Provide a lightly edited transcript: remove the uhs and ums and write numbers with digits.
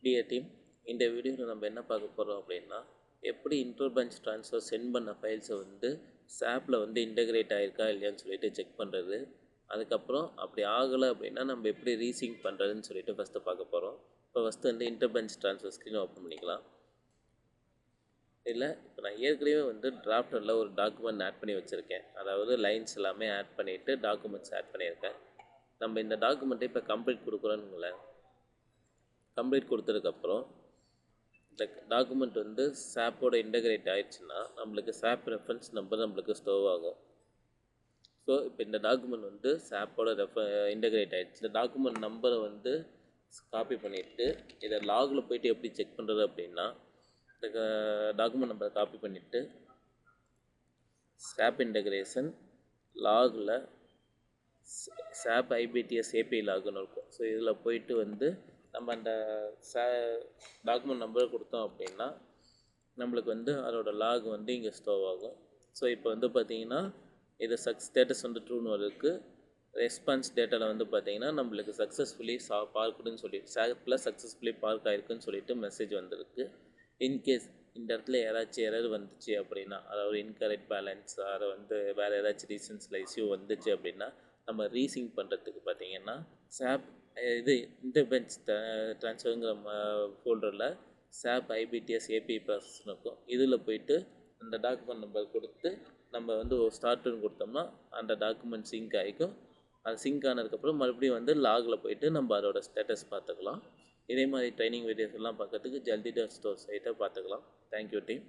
Dear team, இந்த வீடியோவில் நம்ம என்ன பார்க்க போகிறோம் அப்படின்னா, எப்படி இன்டர்பேங்க் ட்ரான்ஸ்ஃபர் சென்ட் பண்ண ஃபைல்ஸை வந்து SAPல வந்து இன்டகிரேட் ஆகிருக்கா இல்லையான்னு சொல்லிட்டு செக் பண்ணுறது. அதுக்கப்புறம் அப்படி ஆகலை அப்படின்னா நம்ம எப்படி ரீசிங்க் பண்ணுறதுன்னு சொல்லிட்டு ஃபஸ்ட்டு பார்க்க போகிறோம். இப்போ ஃபஸ்ட்டு வந்து இன்டர்பேங்க் ட்ரான்ஸ்ஃபர் ஸ்க்ரீனை ஓப்பன் பண்ணிக்கலாம். இதில் இப்போ நான் ஏற்கனவே வந்து டிராஃப்டரில் ஒரு டாக்குமெண்ட் ஆட் பண்ணி வச்சுருக்கேன். அதாவது லைன்ஸ் எல்லாமே ஆட் பண்ணிவிட்டு டாக்குமெண்ட்ஸ் ஆட் பண்ணியிருக்கேன். நம்ம இந்த டாக்குமெண்ட்டை இப்போ கம்ப்ளீட் கொடுக்குறோன்னு கம்ப்ளீட் கொடுத்ததுக்கப்புறம் இந்த டாக்குமெண்ட் வந்து SAPோட இன்டகிரேட் ஆகிடுச்சுன்னா நம்மளுக்கு SAP ரெஃபரன்ஸ் நம்பர் நம்மளுக்கு ஸ்டோவ் ஆகும். ஸோ இப்போ இந்த டாக்குமெண்ட் வந்து SAPோட இன்டகிரேட் ஆகிடுச்சு. இந்த டாக்குமெண்ட் நம்பரை வந்து காப்பி பண்ணிவிட்டு இதை லாகில் போய்ட்டு எப்படி செக் பண்ணுறது அப்படின்னா, இந்த டாக்குமெண்ட் நம்பரை காப்பி பண்ணிவிட்டு SAP இன்டகிரேஷன் லாகில் SAP IBTS API லாகுன்னு இருக்கும். ஸோ இதில் போயிட்டு வந்து நம்ம அந்த டாக்குமெண்ட் நம்பர் கொடுத்தோம் அப்படின்னா நம்மளுக்கு வந்து அதோட லாக் வந்து இங்கே ஸ்டோவ் ஆகும். ஸோ இப்போ வந்து பார்த்திங்கன்னா இது ஸ்டேட்டஸ் வந்து ட்ரூன்னு வருதுக்கு, ரெஸ்பான்ஸ் டேட்டாவில் வந்து பார்த்திங்கன்னா நம்மளுக்கு சக்ஸஸ்ஃபுல்லி பார்க்குதுன்னு சொல்லிட்டு SAPல சக்ஸஸ்ஃபுல்லி பார்க் ஆகிருக்குன்னு சொல்லிட்டு மெசேஜ் வந்திருக்கு. இன்கேஸ் இந்த இடத்துல யாராச்சும் எரர் வந்துச்சு அப்படின்னா, அதாவது இன்கரெக்ட் பேலன்ஸ், அதை வந்து வேறு ஏதாச்சும் ரீசன்ஸில் இஷ்யூ வந்துச்சு அப்படின்னா நம்ம ரீசிங் பண்ணுறதுக்கு பார்த்திங்கன்னா SAP இது இன்டர்பேங்க் ட்ரான்ஸ்ஃபருங்கிற ஃபோல்டரில் SAP IBTS API ப்ராசஸ்னு இருக்கும். இதில் போயிட்டு அந்த டாக்குமெண்ட் நம்பர் கொடுத்து நம்ம வந்து ஒரு ஸ்டார்ட்னு கொடுத்தோம்னா அந்த டாக்குமெண்ட் சிங்க் ஆகிக்கும். அது சிங்க் ஆனதுக்கப்புறம் மறுபடியும் வந்து லாகில் போயிட்டு நம்ம அதோட ஸ்டேட்டஸ் பார்த்துக்கலாம். இதே மாதிரி ட்ரைனிங் வீடியோஸ் எல்லாம் பார்க்கறதுக்கு ஜல்தி.ஸ்டோர் சைட்டை பார்த்துக்கலாம். Thank you team.